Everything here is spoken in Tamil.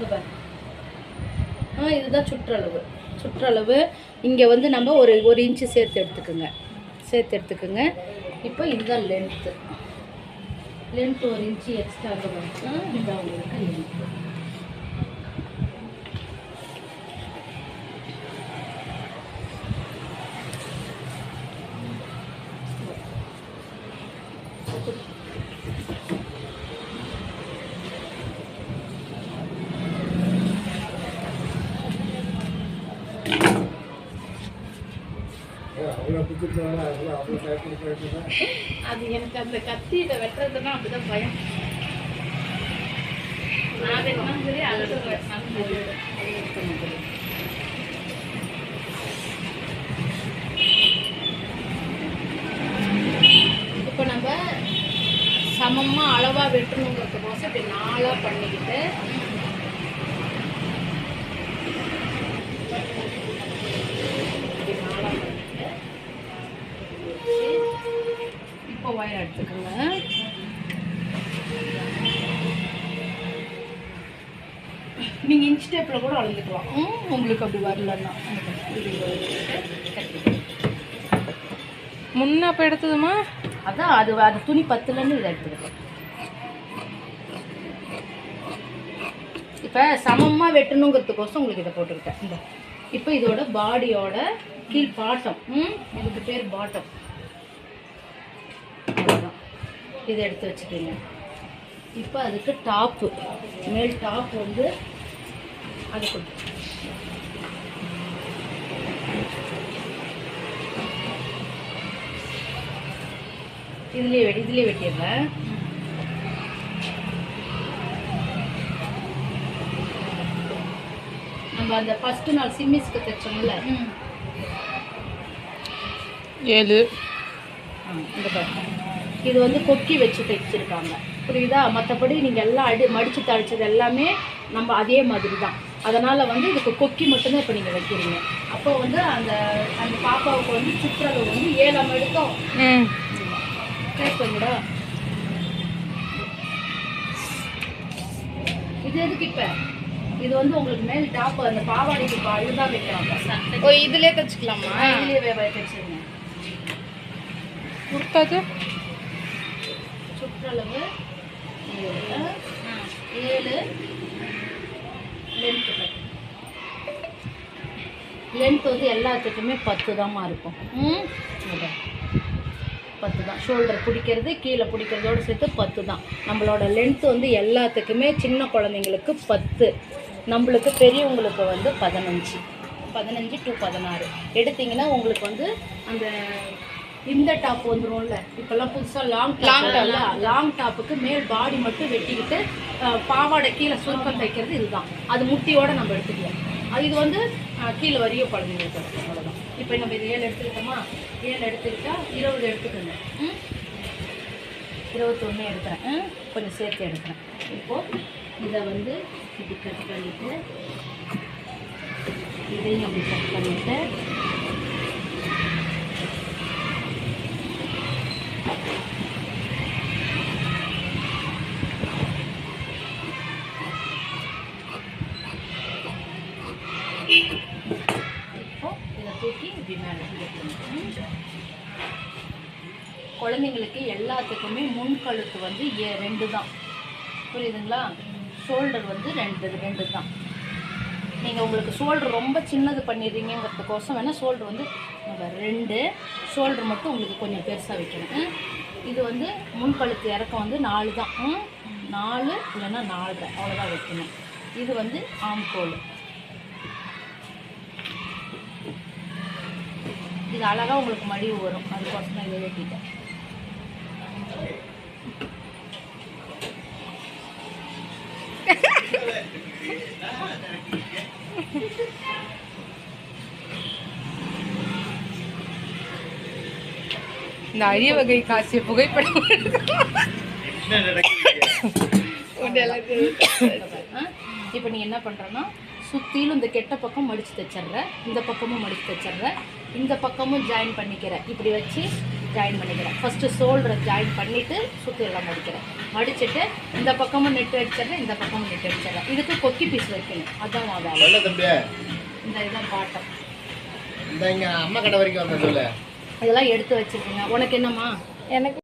இங்கே பாருங்க. இதுதான் சுற்றளவு. இங்கே வந்து நம்ம ஒரு இன்ச்சு சேர்த்து எடுத்துக்கோங்க. இப்போ இதுதான் லென்த்து 1 இன்ச்சு எக்ஸ்ட்ரா வந்து இதுதான் உங்களுக்கு லென்த்து. அது எனக்கு அந்த கத்தியில வெட்டுறதுன்னா அப்படிதான் பயம். நான் வெட்டினாலும் சரி அது இப்போ நம்ம சமமா அளவா வெட்டணுங்கிறதுக்கோசம் இப்படி 4ஆ பண்ணிக்கிட்டு இப்போ ஒயர் எடுத்துக்கோங்க. நீங்கள் இன்ச் டேப்பில் கூட அளந்துக்கலாம். உங்களுக்கு அப்படி வரலன்னா முன்ன அப்போ எடுத்ததுமா அதான் அது துணி பத்துலன்னு இதை எடுத்துக்கலாம். இப்போ சமமாக வெட்டணுங்கிறதுக்கோசம் உங்களுக்கு இதை போட்டுக்கிட்டேன். இந்த இப்போ இதோட பாடியோட கீழ் பாட்டம், இதுக்கு பேர் பாட்டம், அவ்வளோதான். இதை எடுத்து வச்சுக்கோங்க. இப்போ அதுக்கு டாப்பு, மேல் டாப் வந்து அது கொடுத்து இதுலேயே வெட்டிடுறேன். நம்ம அந்த ஃபஸ்ட்டு நாள் சிம்மிஸ்க்கு தைச்சோம்ல 7 இந்த பாருங்க, இது வந்து கொக்கி வச்சு தைச்சிருக்காங்க, புரியுதா? மற்றபடி நீங்கள் எல்லாம் மடித்து தழிச்சது எல்லாமே நம்ம அதே மாதிரி தான். அதனால் வந்து இதுக்கு கொக்கி மட்டும்தான் இப்போ நீங்கள் வைக்கிறீங்க. அப்போ வந்து அந்த அந்த பாப்பாவுக்கு வந்து சுற்றளவு வந்து 7 எடுத்தோம். கேட்பீங்களா? இது எதுக்கு இப்போ இது வந்து உங்களுக்கு மேல் டாப் அந்த பாவாடைக்கு இதுதான் வைக்கிறாங்க. ஓ இதுலேயே தைச்சிக்கலாமா? இதுலேயே தைச்சிருங்க. கொடுத்தாது சுற்றளவு 7 லென்த் வந்து எல்லாத்துக்குமே 10 தான்மா இருக்கும். 10 தான். ஷோல்டர் பிடிக்கிறது கீழே பிடிக்கிறதோடு சேர்த்து 10 தான். நம்மளோட லென்த் வந்து எல்லாத்துக்குமே சின்ன குழந்தைங்களுக்கு 10, நம்மளுக்கு பெரியவங்களுக்கு வந்து 15 to 16 எடுத்திங்கன்னா உங்களுக்கு வந்து அந்த இந்த டாப் வந்துடும்ல. இப்போல்லாம் புதுசாக லாங் டாப்புக்கு மேல் பாடி மட்டும் வெட்டிக்கிட்டு பாவாடை கீழே சுருக்கம் தைக்கிறது இதுதான். அது முட்டியோடு நம்ம எடுத்துக்கலாம். இது வந்து கீழே வரையும் குழந்தைங்களுக்கு அவ்வளோதான். இப்போ நம்ம இது 7 எடுத்துக்கிட்டோமா? 7 எடுத்துக்கிட்டா 20 எடுத்துக்கோங்க. 21 எடுக்கிறேன், கொஞ்சம் சேர்த்து எடுக்கிறேன். இப்போது இதை வந்து இப்படி கட் பண்ணிவிட்டு இதையும் அப்படி கட் பண்ணிவிட்டு இதை தூக்கி இப்படி மேலே குழந்தைங்களுக்கு எல்லாத்துக்குமே முன்கழுத்து வந்து 2 தான், புரியுதுங்களா? ஷோல்டர் வந்து 2 தான். நீங்கள் உங்களுக்கு ஷோல்டர் ரொம்ப சின்னது பண்ணிடுறீங்கிறதுக்கோசம் வேணால் ஷோல்டர் வந்து 2, ஷோல்டர் மட்டும் உங்களுக்கு கொஞ்சம் பெருசாக வைக்கணும். இது வந்து முன்கழுத்து இறக்கம் வந்து 4 தான். 4 இல்லைன்னா 4.5 அவ்வளோதான் வைக்கணும். இது வந்து ஆம்கோல். இது அழகாக உங்களுக்கு மடிவு வரும், அதுக்கோசம் தான் இதை வெட்டிட்டேன். இந்த அரிய வகை காசிய புகைப்படம் இப்போ நீ என்ன பண்ணுறன்னா சுற்றிலும் இந்த கெட்ட பக்கம் மடித்து தைச்சிட்ற, இந்த பக்கமும் மடித்து தைச்சிட்ற, இந்த பக்கமும் ஜாயின் பண்ணிக்கிற. இப்படி வச்சு ஜாயின் பண்ணிக்கிறேன். ஃபஸ்ட்டு ஷோல்டரை ஜாயின் பண்ணிவிட்டு சுற்றி எல்லாம் மடிக்கிறேன். மடிச்சுட்டு இந்த பக்கமும் நெட் அடிச்சிடுறேன், இந்த பக்கமும் நெட் அடிச்சிடுறேன். இதுக்கு கொக்கி பீஸ் வைக்கணும், அதுதான் நான் வேலை. இந்த இதான் பாட்டம். இந்த இங்கே அம்மா கடை வரைக்கும் வந்தேன். இதெல்லாம் எடுத்து வச்சுருக்கேங்க. உனக்கு என்னம்மா? எனக்கு